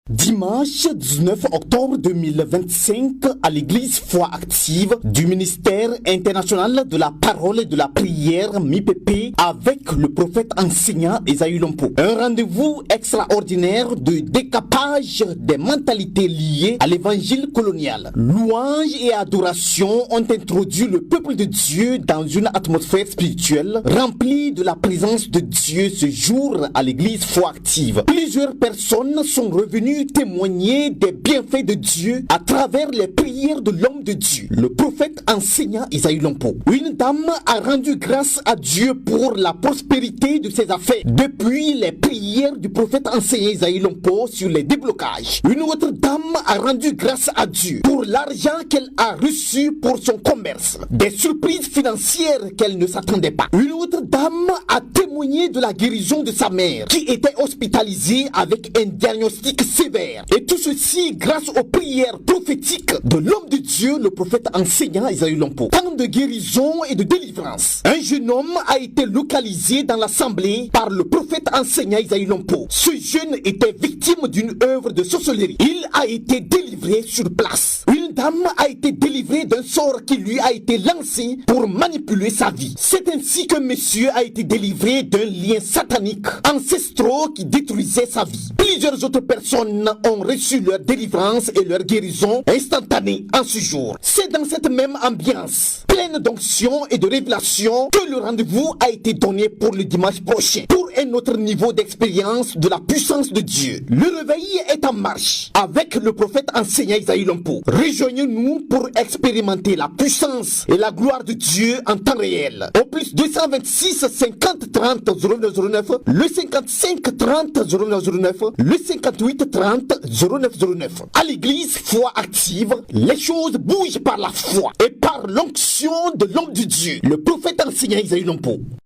Dimanche 19 octobre 2025, à l'église Foi Active du ministère international de la parole et de la prière MIPP avec le prophète enseignant Esaü Lompo. Un rendez-vous extraordinaire de décapage des mentalités liées à l'évangile colonial. Louange et adoration ont introduit le peuple de Dieu dans une atmosphère spirituelle remplie de la présence de Dieu ce jour à l'église Foi Active. Plusieurs personnes sont revenues témoigner des bienfaits de Dieu à travers les prières de l'homme de Dieu, le prophète enseignant Esaü Lompo. Une dame a rendu grâce à Dieu pour la prospérité de ses affaires depuis les prières du prophète enseignant Esaü Lompo sur les déblocages. Une autre dame a rendu grâce à Dieu pour l'argent qu'elle a reçu pour son commerce, des surprises financières qu'elle ne s'attendait pas. Une autre dame a témoigné de la guérison de sa mère qui était hospitalisée avec un diagnostic sévère. Et tout ceci grâce aux prières prophétiques de l'homme de Dieu, le prophète enseignant Esaü Lompo. Tant de guérison et de délivrance. Un jeune homme a été localisé dans l'assemblée par le prophète enseignant Esaü Lompo. Ce jeune était victime d'une œuvre de sorcellerie. Il a été délivré sur place. Une dame a été délivrée d'un sort qui lui a été lancé pour manipuler sa vie. C'est ainsi que monsieur a été délivré d'un lien satanique ancestraux qui détruisait sa vie. Plusieurs autres personnes ont reçu leur délivrance et leur guérison instantanée en ce jour. C'est dans cette même ambiance, pleine d'onction et de révélation, que le rendez-vous a été donné pour le dimanche prochain, pour un autre niveau d'expérience de la puissance de Dieu. Le réveil est en marche avec le prophète enseignant Esaü Lompo. Rejoignez-nous pour expérimenter la puissance et la gloire de Dieu en temps réel. Au plus 226 50 30 0909, le 55 30 0909, le 58 30 0909. À l'église Foi Active, les choses bougent par la foi et par l'onction de l'homme de Dieu, le prophète enseignant Esaü Lompo.